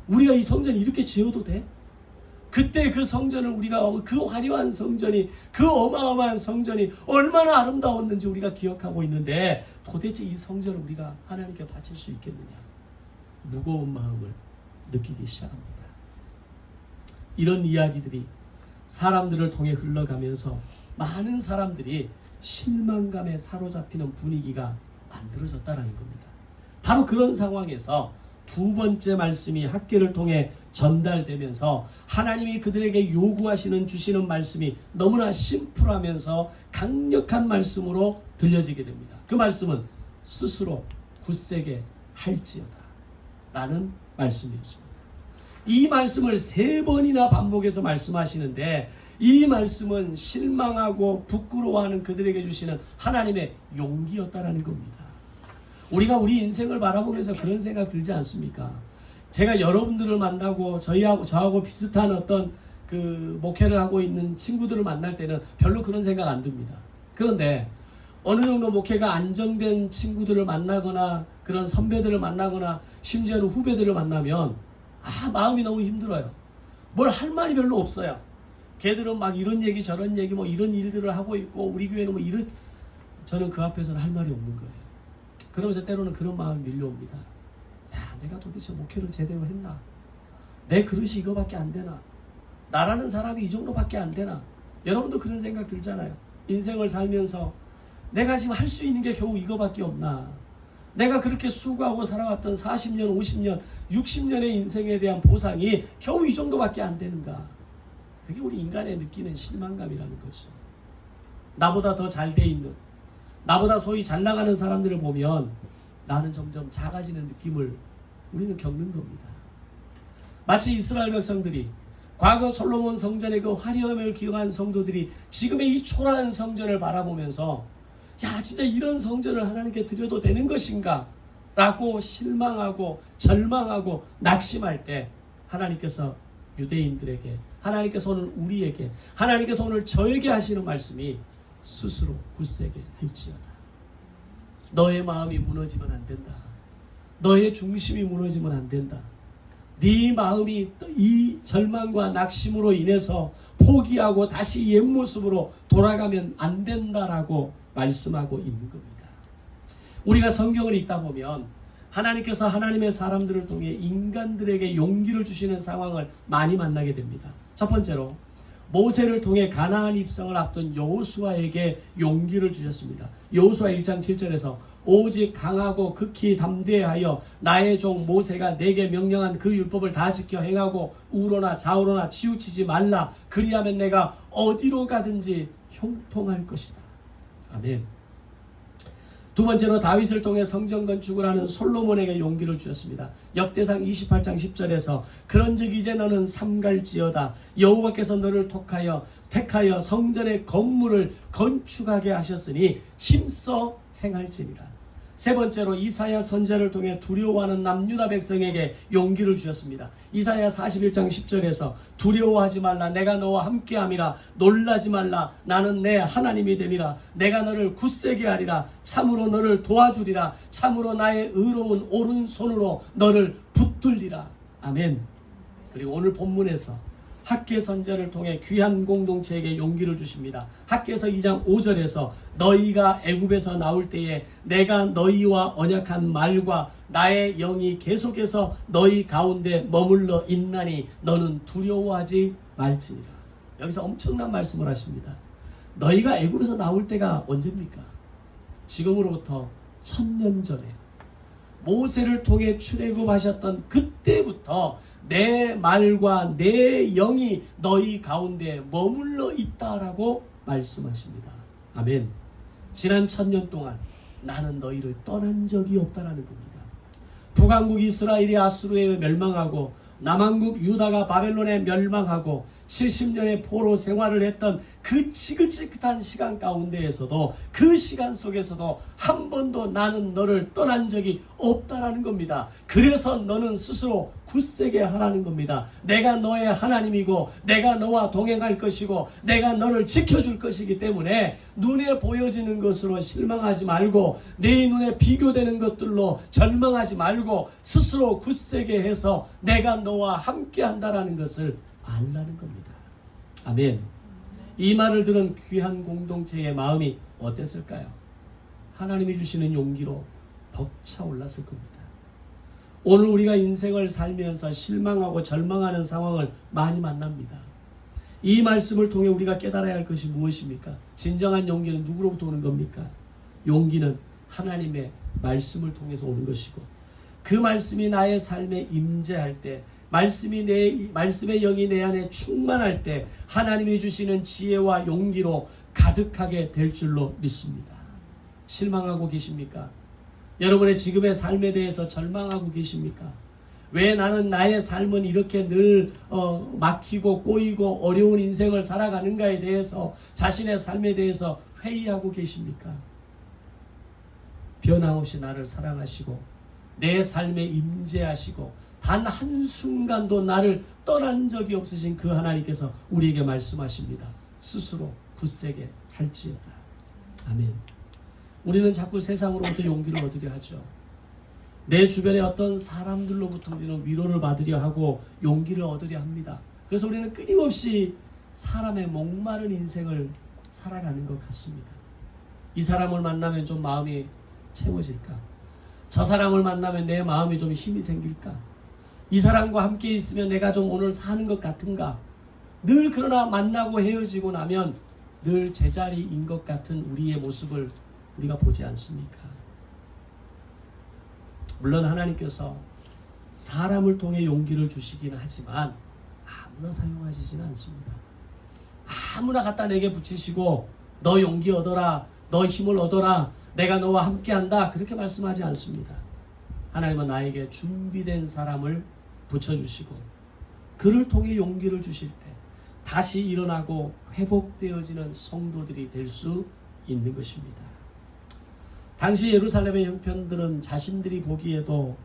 우리가 이 성전 이렇게 지어도 돼? 그때 그 성전을 우리가 그 화려한 성전이 그 어마어마한 성전이 얼마나 아름다웠는지 우리가 기억하고 있는데 도대체 이 성전을 우리가 하나님께 바칠 수 있겠느냐? 무거운 마음을 느끼기 시작합니다. 이런 이야기들이 사람들을 통해 흘러가면서 많은 사람들이 실망감에 사로잡히는 분위기가 만들어졌다는 겁니다. 바로 그런 상황에서 두 번째 말씀이 학교를 통해 전달되면서 하나님이 그들에게 요구하시는 주시는 말씀이 너무나 심플하면서 강력한 말씀으로 들려지게 됩니다. 그 말씀은 스스로 굳세게 할지어다 라는 말씀이었습니다. 이 말씀을 3번이나 반복해서 말씀하시는데 이 말씀은 실망하고 부끄러워하는 그들에게 주시는 하나님의 용기였다라는 겁니다. 우리가 우리 인생을 바라보면서 그런 생각 들지 않습니까? 제가 여러분들을 만나고 저하고 비슷한 어떤 그 목회를 하고 있는 친구들을 만날 때는 별로 그런 생각 안 듭니다. 그런데 어느 정도 목회가 안정된 친구들을 만나거나 그런 선배들을 만나거나 심지어는 후배들을 만나면 마음이 너무 힘들어요. 뭘 할 말이 별로 없어요. 걔들은 막 이런 얘기 저런 얘기 뭐 이런 일들을 하고 있고 우리 교회는 뭐 이런 저는 그 앞에서는 할 말이 없는 거예요. 그러면서 때로는 그런 마음이 밀려옵니다. 내가 도대체 목회를 제대로 했나? 내 그릇이 이거밖에 안 되나? 나라는 사람이 이 정도밖에 안 되나? 여러분도 그런 생각 들잖아요. 인생을 살면서 내가 지금 할 수 있는 게 겨우 이거밖에 없나? 내가 그렇게 수고하고 살아왔던 40년, 50년, 60년의 인생에 대한 보상이 겨우 이 정도밖에 안 되는가? 그게 우리 인간의 느끼는 실망감이라는 거죠. 나보다 더 잘 돼 있는, 나보다 소위 잘 나가는 사람들을 보면 나는 점점 작아지는 느낌을 우리는 겪는 겁니다. 마치 이스라엘 백성들이 과거 솔로몬 성전의 그 화려함을 기억한 성도들이 지금의 이 초라한 성전을 바라보면서 야, 진짜 이런 성전을 하나님께 드려도 되는 것인가? 라고 실망하고 절망하고 낙심할 때 하나님께서 유대인들에게, 하나님께서 오늘 우리에게, 하나님께서 오늘 저에게 하시는 말씀이 스스로 굳세게 할지어다. 너의 마음이 무너지면 안 된다. 너의 중심이 무너지면 안 된다. 네 마음이 이 절망과 낙심으로 인해서 포기하고 다시 옛 모습으로 돌아가면 안 된다라고 말씀하고 있는 겁니다. 우리가 성경을 읽다 보면 하나님께서 하나님의 사람들을 통해 인간들에게 용기를 주시는 상황을 많이 만나게 됩니다. 첫 번째로 모세를 통해 가나안 입성을 앞둔 여호수아에게 용기를 주셨습니다. 여호수아 1장 7절에서 오직 강하고 극히 담대하여 나의 종 모세가 내게 명령한 그 율법을 다 지켜 행하고 우로나 좌우로나 치우치지 말라. 그리하면 내가 어디로 가든지 형통할 것이다. 아멘. 두 번째로 다윗을 통해 성전 건축을 하는 솔로몬에게 용기를 주셨습니다. 역대상 28장 10절에서 그런즉 이제 너는 삼갈지어다. 여호와께서 너를 택하여 성전의 건물을 건축하게 하셨으니 힘써 행할지니라. 세 번째로 이사야 선지자를 통해 두려워하는 남유다 백성에게 용기를 주셨습니다. 이사야 41장 10절에서 두려워하지 말라. 내가 너와 함께함이라. 놀라지 말라. 나는 내 하나님이 됨이라. 내가 너를 굳세게 하리라. 참으로 너를 도와주리라. 참으로 나의 의로운 오른손으로 너를 붙들리라. 아멘. 그리고 오늘 본문에서 학개 선지자를 통해 귀한 공동체에게 용기를 주십니다. 학개서 2장 5절에서 너희가 애굽에서 나올 때에 내가 너희와 언약한 말과 나의 영이 계속해서 너희 가운데 머물러 있나니 너는 두려워하지 말지니라. 여기서 엄청난 말씀을 하십니다. 너희가 애굽에서 나올 때가 언제입니까? 지금으로부터 1000년 전에 모세를 통해 출애굽하셨던 그때부터 내 말과 내 영이 너희 가운데 머물러 있다라고 말씀하십니다. 아멘. 지난 1000년 동안 나는 너희를 떠난 적이 없다라는 겁니다. 북왕국 이스라엘이 아수르에 멸망하고 남왕국 유다가 바벨론에 멸망하고 70년의 포로 생활을 했던 그 지긋지긋한 시간 가운데에서도 그 시간 속에서도 한 번도 나는 너를 떠난 적이 없다라는 겁니다. 그래서 너는 스스로 굳세게 하라는 겁니다. 내가 너의 하나님이고 내가 너와 동행할 것이고 내가 너를 지켜줄 것이기 때문에 눈에 보여지는 것으로 실망하지 말고 내 눈에 비교되는 것들로 절망하지 말고 스스로 굳세게 해서 내가 너와 함께 한다라는 것을 알라는 겁니다. 아멘. 이 말을 들은 귀한 공동체의 마음이 어땠을까요? 하나님이 주시는 용기로 벅차올랐을 겁니다. 오늘 우리가 인생을 살면서 실망하고 절망하는 상황을 많이 만납니다. 이 말씀을 통해 우리가 깨달아야 할 것이 무엇입니까? 진정한 용기는 누구로부터 오는 겁니까? 용기는 하나님의 말씀을 통해서 오는 것이고 그 말씀이 나의 삶에 임재할 때 말씀의 영이 내 안에 충만할 때 하나님이 주시는 지혜와 용기로 가득하게 될 줄로 믿습니다. 실망하고 계십니까? 여러분의 지금의 삶에 대해서 절망하고 계십니까? 왜 나는 나의 삶은 이렇게 늘 막히고 꼬이고 어려운 인생을 살아가는가에 대해서 자신의 삶에 대해서 회의하고 계십니까? 변함없이 나를 사랑하시고 내 삶에 임재하시고 단 한순간도 나를 떠난 적이 없으신 그 하나님께서 우리에게 말씀하십니다. 스스로 굳세게 할지어다. 아멘. 우리는 자꾸 세상으로부터 용기를 얻으려 하죠. 내 주변의 어떤 사람들로부터 우리는 위로를 받으려 하고 용기를 얻으려 합니다. 그래서 우리는 끊임없이 사람의 목마른 인생을 살아가는 것 같습니다. 이 사람을 만나면 좀 마음이 채워질까? 저 사람을 만나면 내 마음에 좀 힘이 생길까? 이 사람과 함께 있으면 내가 좀 오늘 사는 것 같은가? 늘 그러나 만나고 헤어지고 나면 늘 제자리인 것 같은 우리의 모습을 우리가 보지 않습니까? 물론 하나님께서 사람을 통해 용기를 주시기는 하지만 아무나 사용하시지는 않습니다. 아무나 갖다 내게 붙이시고 너 용기 얻어라, 너 힘을 얻어라, 내가 너와 함께한다, 그렇게 말씀하지 않습니다. 하나님은 나에게 준비된 사람을 붙여주시고 그를 통해 용기를 주실 때 다시 일어나고 회복되어지는 성도들이 될 수 있는 것입니다. 당시 예루살렘의 형편들은 자신들이 보기에도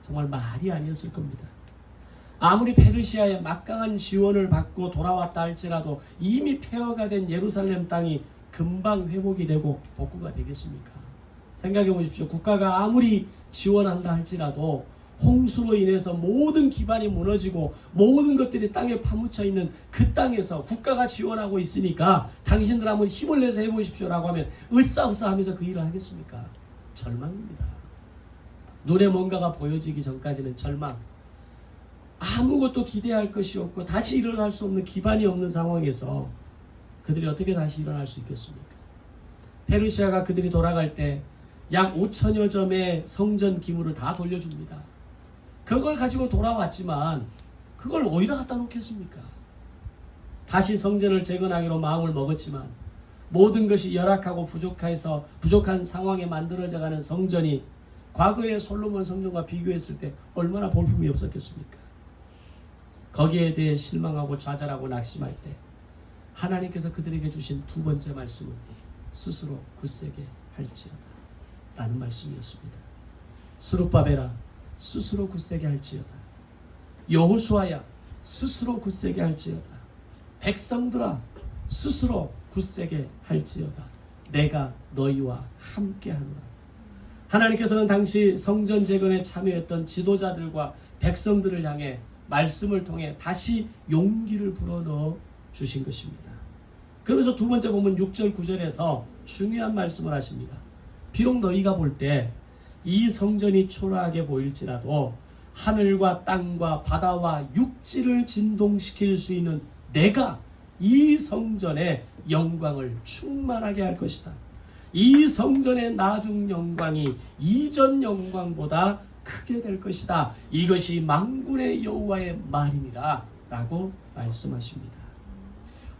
정말 말이 아니었을 겁니다. 아무리 페르시아의 막강한 지원을 받고 돌아왔다 할지라도 이미 폐허가 된 예루살렘 땅이 금방 회복이 되고 복구가 되겠습니까? 생각해 보십시오. 국가가 아무리 지원한다 할지라도 홍수로 인해서 모든 기반이 무너지고 모든 것들이 땅에 파묻혀 있는 그 땅에서 국가가 지원하고 있으니까 당신들 한번 힘을 내서 해보십시오 라고 하면 으쌰으쌰 하면서 그 일을 하겠습니까? 절망입니다. 눈에 뭔가가 보여지기 전까지는 절망. 아무것도 기대할 것이 없고 다시 일어날 수 없는 기반이 없는 상황에서 그들이 어떻게 다시 일어날 수 있겠습니까? 페르시아가 그들이 돌아갈 때 약 5천여 점의 성전 기물을 다 돌려줍니다. 그걸 가지고 돌아왔지만 그걸 어디다 갖다 놓겠습니까? 다시 성전을 재건하기로 마음을 먹었지만 모든 것이 열악하고 부족한 상황에 만들어져가는 성전이 과거의 솔로몬 성전과 비교했을 때 얼마나 볼품이 없었겠습니까? 거기에 대해 실망하고 좌절하고 낙심할 때 하나님께서 그들에게 주신 두 번째 말씀은 스스로 굳세게 할지어다 라는 말씀이었습니다. 스룹바벨아 스스로 굳세게 할지어다. 여호수아야 스스로 굳세게 할지어다. 백성들아 스스로 굳세게 할지어다. 내가 너희와 함께하노라. 하나님께서는 당시 성전 재건에 참여했던 지도자들과 백성들을 향해 말씀을 통해 다시 용기를 불어넣어 주신 것입니다. 그러면서 두 번째 보면 6절 9절에서 중요한 말씀을 하십니다. 비록 너희가 볼 때 이 성전이 초라하게 보일지라도 하늘과 땅과 바다와 육지를 진동시킬 수 있는 내가 이 성전의 영광을 충만하게 할 것이다. 이 성전의 나중 영광이 이전 영광보다 크게 될 것이다. 이것이 만군의 여호와의 말이니라 라고 말씀하십니다.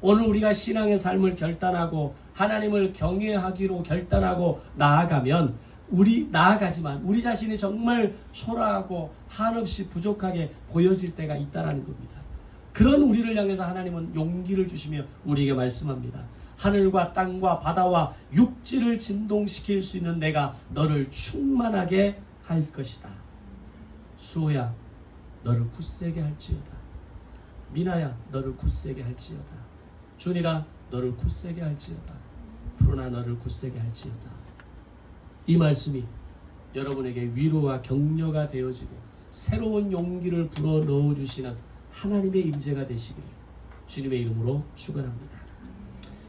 오늘 우리가 신앙의 삶을 결단하고 하나님을 경외하기로 결단하고 나아가지만 우리 자신이 정말 초라하고 한없이 부족하게 보여질 때가 있다라는 겁니다. 그런 우리를 향해서 하나님은 용기를 주시며 우리에게 말씀합니다. 하늘과 땅과 바다와 육지를 진동시킬 수 있는 내가 너를 충만하게 할 것이다. 수호야 너를 굳세게 할지어다. 미나야 너를 굳세게 할지어다. 준이라 너를 굳세게 할지어다. 푸르나 너를 굳세게 할지어다. 이 말씀이 여러분에게 위로와 격려가 되어지고 새로운 용기를 불어넣어 주시는 하나님의 임재가 되시기를 주님의 이름으로 축원합니다.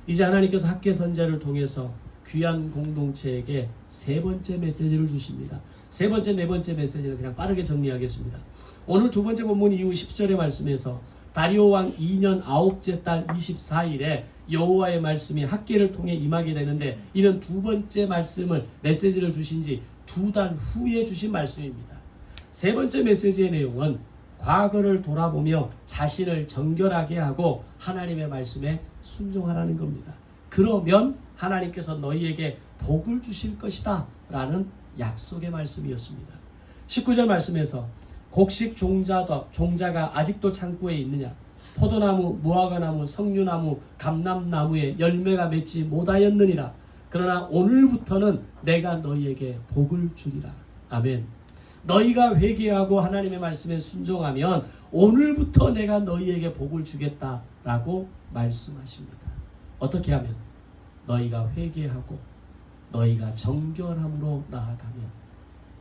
이제 하나님께서 학계 선자를 통해서 귀한 공동체에게 세 번째 메시지를 주십니다. 세 번째, 네 번째 메시지는 그냥 빠르게 정리하겠습니다. 오늘 두 번째 본문 이후 10절의 말씀에서 다리오 왕 2년 9째 달 24일에 여호와의 말씀이 학계를 통해 임하게 되는데 이는 두 번째 메시지를 주신 지 2달 후에 주신 말씀입니다. 세 번째 메시지의 내용은 과거를 돌아보며 자신을 정결하게 하고 하나님의 말씀에 순종하라는 겁니다. 그러면 하나님께서 너희에게 복을 주실 것이다 라는 약속의 말씀이었습니다. 19절 말씀에서 곡식 종자가 아직도 창고에 있느냐? 포도나무, 무화과나무, 석류나무, 감람나무에 열매가 맺지 못하였느니라. 그러나 오늘부터는 내가 너희에게 복을 주리라. 아멘. 너희가 회개하고 하나님의 말씀에 순종하면 오늘부터 내가 너희에게 복을 주겠다라고 말씀하십니다. 어떻게 하면? 너희가 회개하고 너희가 정결함으로 나아가면.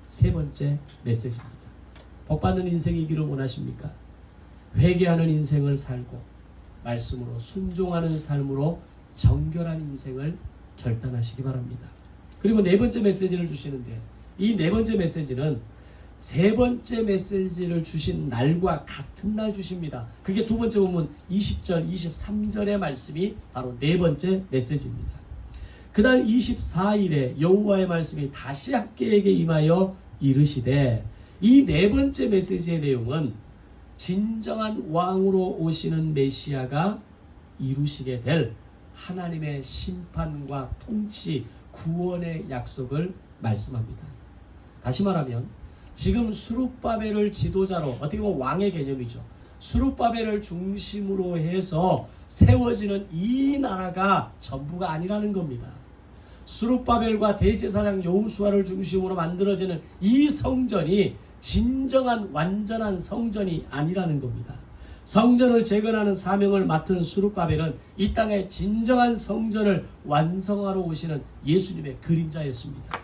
세 번째 메시지입니다. 복받는 인생이기를 원하십니까? 회개하는 인생을 살고 말씀으로 순종하는 삶으로 정결한 인생을 결단하시기 바랍니다. 그리고 네 번째 메시지를 주시는데 이 네 번째 메시지는 세 번째 메시지를 주신 날과 같은 날 주십니다. 그게 두 번째 본문 20절, 23절의 말씀이 바로 네 번째 메시지입니다. 그날 24일에 여호와의 말씀이 다시 학계에게 임하여 이르시되, 이 네 번째 메시지의 내용은 진정한 왕으로 오시는 메시아가 이루시게 될 하나님의 심판과 통치, 구원의 약속을 말씀합니다. 다시 말하면 지금 수룹바벨을 지도자로, 어떻게 보면 왕의 개념이죠. 수룹바벨을 중심으로 해서 세워지는 이 나라가 전부가 아니라는 겁니다. 수룹바벨과 대제사장 여호수아를 중심으로 만들어지는 이 성전이 진정한 완전한 성전이 아니라는 겁니다. 성전을 재건하는 사명을 맡은 수룹바벨은 이 땅의 진정한 성전을 완성하러 오시는 예수님의 그림자였습니다.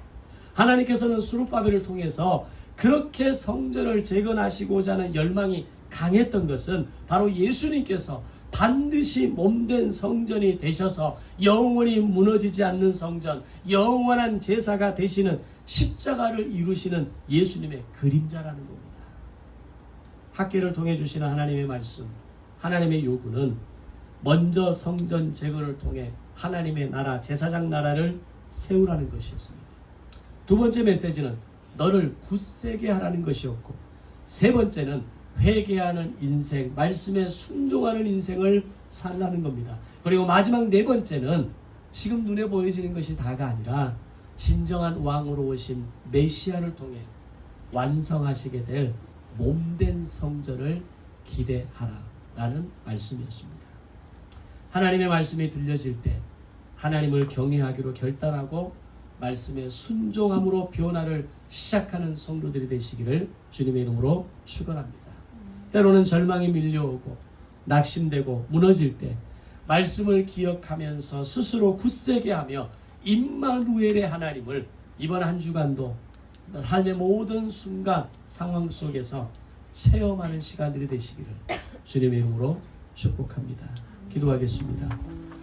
하나님께서는 수룹바벨을 통해서 그렇게 성전을 재건하시고자 하는 열망이 강했던 것은 바로 예수님께서 반드시 몸된 성전이 되셔서 영원히 무너지지 않는 성전, 영원한 제사가 되시는 십자가를 이루시는 예수님의 그림자라는 겁니다. 학계를 통해 주시는 하나님의 말씀, 하나님의 요구는 먼저 성전 재건을 통해 하나님의 나라, 제사장 나라를 세우라는 것이었습니다. 두 번째 메시지는 너를 굳세게 하라는 것이었고, 세 번째는 회개하는 인생, 말씀에 순종하는 인생을 살라는 겁니다. 그리고 마지막 네 번째는 지금 눈에 보여지는 것이 다가 아니라 진정한 왕으로 오신 메시아를 통해 완성하시게 될 몸된 성전을 기대하라라는 말씀이었습니다. 하나님의 말씀이 들려질 때 하나님을 경외하기로 결단하고 말씀에 순종함으로 변화를 시작하는 성도들이 되시기를 주님의 이름으로 축원합니다. 때로는 절망이 밀려오고 낙심되고 무너질 때 말씀을 기억하면서 스스로 굳세게 하며 임마누엘의 하나님을 이번 한 주간도 삶의 모든 순간 상황 속에서 체험하는 시간들이 되시기를 주님의 이름으로 축복합니다. 기도하겠습니다.